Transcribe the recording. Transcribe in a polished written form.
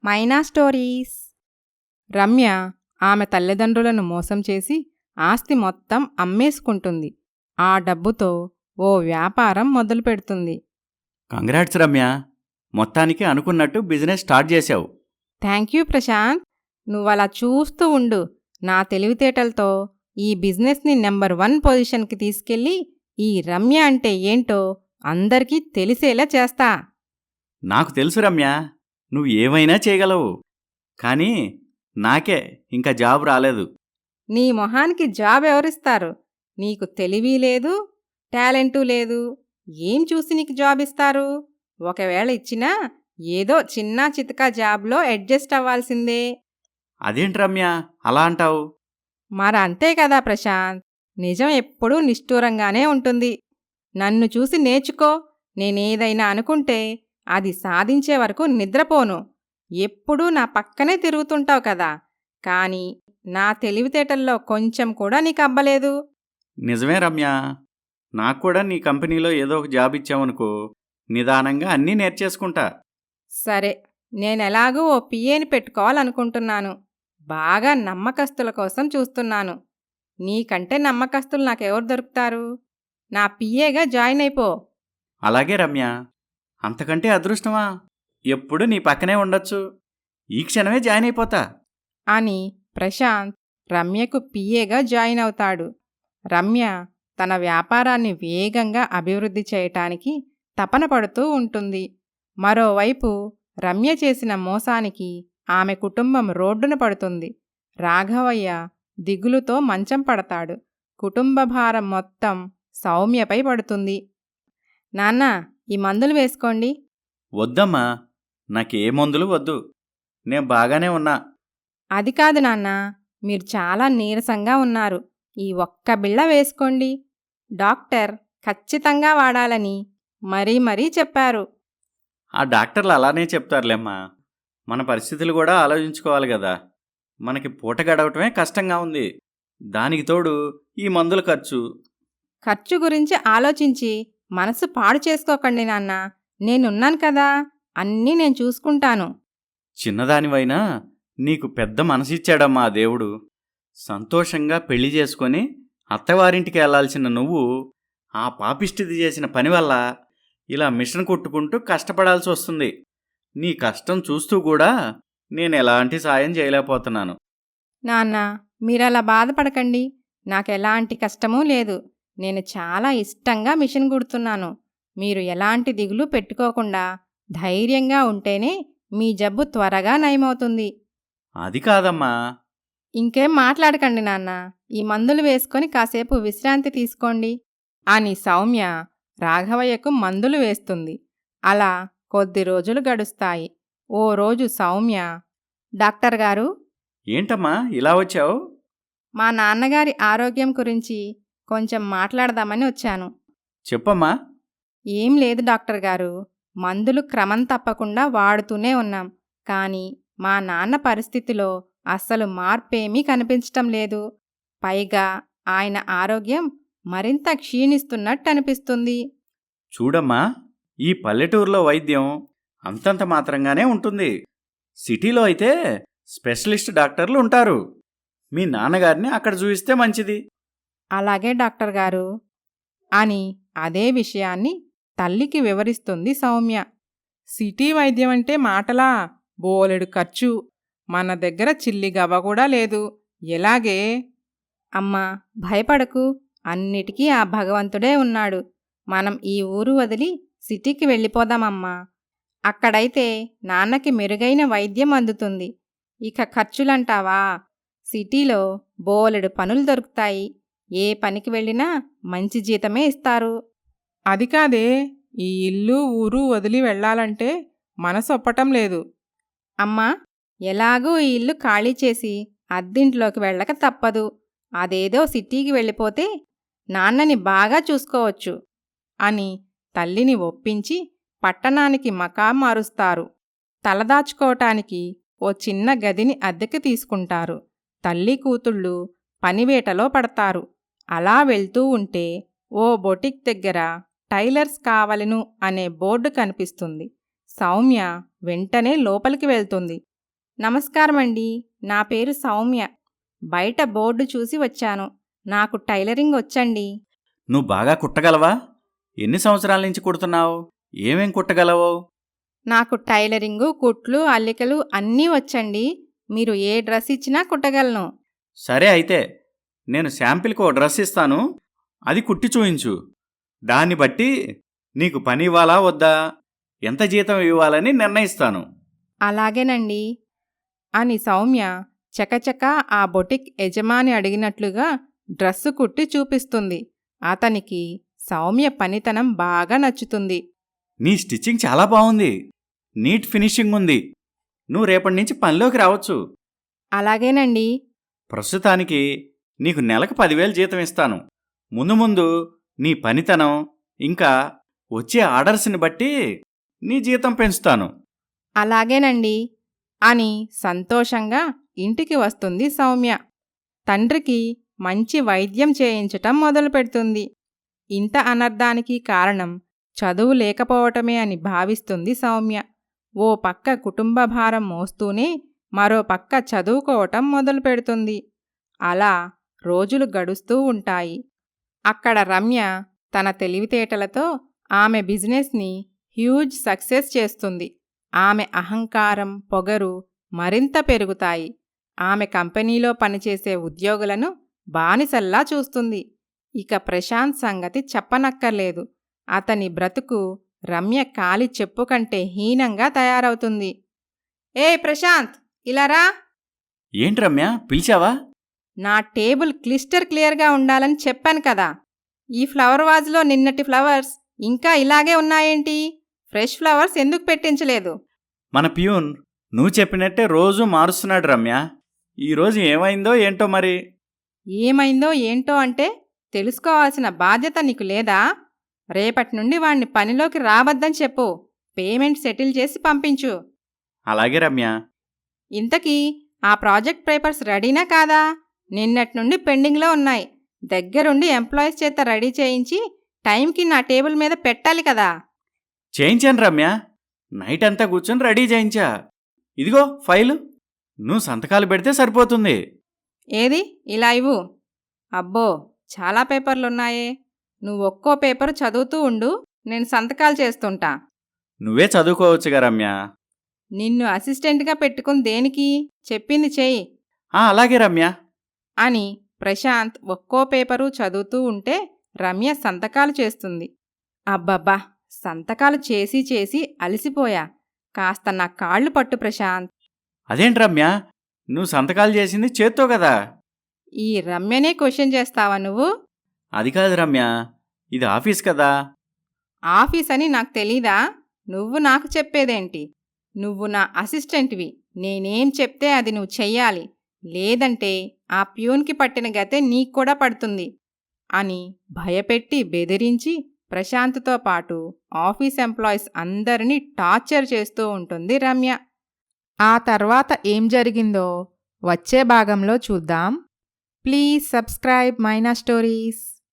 మైనా stories. Ramya ఆమె తల్లిదండ్రులను మోసం చేసి ఆస్తి మొత్తం అమ్మేసుకుంటుంది. ఆ డబ్బుతో ఓ వ్యాపారం మొదలుపెడుతుంది. కంగ్రాట్స్ రమ్య, మొత్తానికి అనుకున్నట్టు బిజినెస్ స్టార్ట్ చేశావు. థ్యాంక్యూ ప్రశాంత్. నువ్వలా చూస్తూ ఉండు. నా తెలివితేటలతో ఈ బిజినెస్ని నెంబర్ 1 పొజిషన్కి తీసుకెళ్ళి ఈ రమ్య అంటే ఏంటో అందరికీ తెలిసేలా చేస్తా. నాకు తెలుసు రమ్య, నువ్వు ఏమైనా చేయగలవు. కానీ నాకే ఇంకా జాబ్ రాలేదు. నీ మొహానికి జాబ్ ఎవరిస్తారు? నీకు తెలివి లేదు, టాలెంటు లేదు. ఏం చూసి నీకు జాబ్ ఇస్తారు? ఒకవేళ ఇచ్చినా ఏదో చిన్నా చితకా జాబ్లో అడ్జస్ట్ అవ్వాల్సిందే. అదేంటి రమ్య అలా అంటావు? మరంతే కదా ప్రశాంత్. నిజం ఎప్పుడూ నిష్ఠూరంగానే ఉంటుంది. నన్ను చూసి నేర్చుకో. నేనేదైనా అనుకుంటే అది సాధించే వరకు నిద్రపోను. ఎప్పుడూ నా పక్కనే తిరుగుతుంటావు కదా. కానీ నా తెలివితేటల్లో కొంచెం కూడా నీకు అబ్బలేదు. నిజమే రమ్య, నాకు కూడా నీ కంపెనీలో ఏదో ఒక జాబ్ ఇచ్చావనుకో, నిదానంగా అన్నీ నేర్చేసుకుంటా. సరే, నేనెలాగూ ఓ పిఏని పెట్టుకోవాలనుకుంటున్నాను. బాగా నమ్మకస్తుల కోసం చూస్తున్నాను. నీకంటే నమ్మకస్తులు నాకెవరు దొరుకుతారు? నా పిఏగా జాయిన్ అయిపో. అలాగే రమ్య, అంతకంటే అదృష్టమా? ఎప్పుడు నీ పక్కనే ఉండొచ్చు. ఈ క్షణమే జాయిన్ అయిపోతా అని ప్రశాంత్ రమ్యకు పిఏగా జాయిన్ అవుతాడు. రమ్య తన వ్యాపారాన్ని వేగంగా అభివృద్ధి చేయటానికి తపన పడుతూ ఉంటుంది. మరోవైపు రమ్య చేసిన మోసానికి ఆమె కుటుంబం రోడ్డున పడుతుంది. రాఘవయ్య దిగులుతో మంచం పడతాడు. కుటుంబ భారం మొత్తం సౌమ్యపై పడుతుంది. నాన్నా, ఈ మందులు వేసుకోండి. వద్దమ్మా, నాకే మందులు వద్దు. నేను బాగానే ఉన్నా. అది కాదు నాన్నా, మీరు చాలా నీరసంగా ఉన్నారు. ఈ ఒక్క బిళ్ళ వేసుకోండి. డాక్టర్ ఖచ్చితంగా వాడాలని మరీ మరీ చెప్పారు. ఆ డాక్టర్లు అలానే చెప్తారులేమ్మా. మన పరిస్థితులు కూడా ఆలోచించుకోవాలి కదా. మనకి పూట గడవటమే కష్టంగా ఉంది. దానికి తోడు ఈ మందుల ఖర్చు. ఖర్చు గురించి ఆలోచించి మనసు పాడు చేసుకోకండి నాన్నా. నేనున్నాను కదా, అన్నీ నేను చూసుకుంటాను. చిన్నదానివైనా నీకు పెద్ద మనసిచ్చాడమ్మా ఆ దేవుడు. సంతోషంగా పెళ్లి చేసుకొని అత్తవారింటికి వెళ్లాల్సిన నువ్వు ఆ పాపిష్టిది చేసిన పని వల్ల ఇలా మిషన్ కొట్టుకుంటూ కష్టపడాల్సి వస్తుంది. నీ కష్టం చూస్తూ కూడా నేను ఎలాంటి సాయం చేయలేకపోతున్నాను. నాన్న, మీరలా బాధపడకండి. నాకెలాంటి కష్టమూ లేదు. నేను చాలా ఇష్టంగా మిషన్ కుడుతున్నాను. మీరు ఎలాంటి దిగులు పెట్టుకోకుండా ధైర్యంగా ఉంటేనే మీ జబ్బు త్వరగా నయమవుతుంది. అది కాదమ్మా. ఇంకేం మాట్లాడకండి నాన్న. ఈ మందులు వేసుకొని కాసేపు విశ్రాంతి తీసుకోండి అని సౌమ్య రాఘవయ్యకు మందులు వేస్తుంది. అలా కొద్ది రోజులు గడుస్తాయి. ఓ రోజు సౌమ్య, డాక్టర్ గారు. ఏంటమ్మా ఇలా వచ్చావు? మా నాన్నగారి ఆరోగ్యం గురించి కొంచెం మాట్లాడదామని వచ్చాను. చెప్పమ్మా. ఏం లేదు డాక్టర్ గారు. మందులు క్రమం తప్పకుండా వాడుతూనే ఉన్నాం. కానీ మా నాన్న పరిస్థితిలో అస్సలు మార్పేమీ కనిపించటం లేదు. పైగా ఆయన ఆరోగ్యం మరింత క్షీణిస్తున్నట్టు అనిపిస్తుంది. చూడమ్మా, ఈ పల్లెటూరులో వైద్యం అంతంత మాత్రంగానే ఉంటుంది. సిటీలో అయితే స్పెషలిస్ట్ డాక్టర్లు ఉంటారు. మీ నాన్నగారిని అక్కడ చూయిస్తే మంచిది. అలాగే డాక్టర్ గారు అని అదే విషయాన్ని తల్లికి వివరిస్తుంది సౌమ్య. సిటీ వైద్యం అంటే మాటలా? బోలెడు ఖర్చు. మన దగ్గర చిల్లిగవ్వ కూడా లేదు. ఎలాగే? అమ్మా, భయపడకు. అన్నిటికీ ఆ భగవంతుడే ఉన్నాడు. మనం ఈ ఊరు వదిలి సిటీకి వెళ్ళిపోదామమ్మా. అక్కడైతే నాన్నకి మెరుగైన వైద్యం అందుతుంది. ఇక ఖర్చులంటావా? సిటీలో బోలెడు పనులు దొరుకుతాయి. ఏ పనికి వెళ్ళినా మంచి జీతమే ఇస్తారు. అది కాదే, ఈ ఇల్లు ఊరు వదిలి వెళ్ళాలంటే మనసొప్పటం లేదు. అమ్మా, ఎలాగూ ఈ ఇల్లు ఖాళీ చేసి అద్దింట్లోకి వెళ్ళక తప్పదు. అదేదో సిటీకి వెళ్ళిపోతే నాన్నని బాగా చూసుకోవచ్చు అని తల్లిని ఒప్పించి పట్టణానికి మకాం మారుస్తారు. తలదాచుకోవటానికి ఓ చిన్న గదిని అద్దెకి తీసుకుంటారు. తల్లి కూతుళ్ళు పనివేటలో పడతారు. అలా వెళ్తూ ఉంటే ఓ బొటిక్ దగ్గర టైలర్స్ కావలెను అనే బోర్డు కనిపిస్తుంది. సౌమ్య వెంటనే లోపలికి వెళ్తుంది. నమస్కారమండి. నా పేరు సౌమ్య. బయట బోర్డు చూసి వచ్చాను. నాకు టైలరింగ్ వచ్చండి. నువ్వు బాగా కుట్టగలవా? ఎన్ని సంవత్సరాల నుంచి కుడుతున్నావు? ఏమేం కుట్టగలవు? నాకు టైలరింగు, కుట్లు, అల్లికలు అన్నీ వచ్చండి. మీరు ఏ డ్రెస్ ఇచ్చినా కుట్టగలను. సరే అయితే నేను శాంపిల్కి ఓ డ్రెస్ ఇస్తాను, అది కుట్టి చూయించు. దాన్ని బట్టి నీకు పని ఇవ్వాలా వద్దా, ఎంత జీతం ఇవ్వాలని నిర్ణయిస్తాను. అలాగేనండి అని సౌమ్య చకచకా ఆ బొటిక్ యజమాని అడిగినట్లుగా డ్రస్సు కుట్టి చూపిస్తుంది. అతనికి సౌమ్య పనితనం బాగా నచ్చుతుంది. నీ స్టిచ్చింగ్ చాలా బాగుంది, నీట్ ఫినిషింగ్ ఉంది. నువ్వు రేపటి నుంచి పనిలోకి రావచ్చు. అలాగేనండి. ప్రస్తుతానికి నీకు నెలకు 10,000 జీతం ఇస్తాను. ముందు ముందు నీ పనితనం ఇంకా వచ్చే ఆర్డర్స్ని బట్టి నీ జీతం పెంచుతాను. అలాగేనండి అని సంతోషంగా ఇంటికి వస్తుంది సౌమ్య. తండ్రికి మంచి వైద్యం చేయించటం మొదలుపెడుతుంది. ఇంత అనర్థానికి కారణం చదువు లేకపోవటమే అని భావిస్తుంది సౌమ్య. ఓ పక్క కుటుంబ భారం మోస్తూనే మరో పక్క చదువుకోవటం మొదలుపెడుతుంది. అలా రోజులు గడుస్తూ ఉంటాయి. అక్కడ రమ్య తన తెలివితేటలతో ఆమె బిజినెస్ని హ్యూజ్ సక్సెస్ చేస్తుంది. ఆమె అహంకారం, పొగరు మరింత పెరుగుతాయి. ఆమె కంపెనీలో పనిచేసే ఉద్యోగులను బానిసల్లా చూస్తుంది. ఇక ప్రశాంత్ సంగతి చెప్పనక్కర్లేదు. అతని బ్రతుకు రమ్య కాలి చెప్పు కంటే హీనంగా తయారవుతుంది. ఏ ప్రశాంత్, ఇలా రా. ఏంటి రమ్య, పిలిచావా? నా టేబుల్ క్లియర్గా ఉండాలని చెప్పాను కదా. ఈ ఫ్లవర్ వాజ్లో నిన్నటి ఫ్లవర్స్ ఇంకా ఇలాగే ఉన్నాయేంటి? ఫ్రెష్ ఫ్లవర్స్ ఎందుకు పెట్టించలేదు? మన ప్యూన్ నువ్వు చెప్పినట్టే రోజూ మారుస్తున్నాడు రమ్య. ఈరోజు ఏమైందో ఏంటో మరి. ఏమైందో ఏంటో అంటే తెలుసుకోవాల్సిన బాధ్యత నీకు లేదా? రేపటి నుండి వాణ్ణి పనిలోకి రావద్దని చెప్పు. పేమెంట్ సెటిల్ చేసి పంపించు. అలాగే రమ్య. ఇంతకీ ఆ ప్రాజెక్ట్ పేపర్స్ రెడీనా కాదా? నిన్నటి నుండి పెండింగ్లో ఉన్నాయి. దగ్గరుండి ఎంప్లాయీస్ చేత రెడీ చేయించి టైంకి నా టేబుల్ మీద పెట్టాలి కదా. చేయించాను రమ్య, నైట్ అంతా కూర్చొని రెడీ చేయించా. ఇదిగో ఫైలు, నువ్వు సంతకాలు పెడితే సరిపోతుంది. ఏది, ఇలా ఇవ్వు. అబ్బో, చాలా పేపర్లున్నాయే. నువ్వు ఒక్కో పేపరు చదువుతూ ఉండు, నేను సంతకాలు చేస్తుంటా. నువ్వే చదువుకోవచ్చుగా రమ్య. నిన్ను అసిస్టెంట్గా పెట్టుకుని దేనికి? చెప్పింది చెయ్యి అలాగే రమ్య అని ప్రశాంత్ ఒక్కో పేపరు చదువుతూ ఉంటే రమ్య సంతకాలు చేస్తుంది. అబ్బబ్బా, సంతకాలు చేసి చేసి అలసిపోయా. కాస్త నా కాళ్ళు పట్టు ప్రశాంత్. అదేంటి రమ్య, నువ్వు సంతకాలు చేసింది చేత్తో కదా. ఈ రమ్యనే క్వశ్చన్ చేస్తావా నువ్వు? అది కాదు రమ్య, ఇది ఆఫీస్ కదా. ఆఫీస్ అని నాకు తెలీదా? నువ్వు నాకు చెప్పేదేంటి? నువ్వు నా అసిస్టెంట్వి. నేనేం చెప్తే అది నువ్వు చెయ్యాలి. లేదంటే ఆ ప్యూన్కి పట్టిన గతే నీకు కూడా పడుతుంది అని భయపెట్టి బెదిరించి ప్రశాంత్తో పాటు ఆఫీస్ ఎంప్లాయీస్ అందరినీ టార్చర్ చేస్తూ ఉంటుంది రమ్య. ఆ తర్వాత ఏం జరిగిందో వచ్చే భాగంలో చూద్దాం. Please subscribe Maina stories.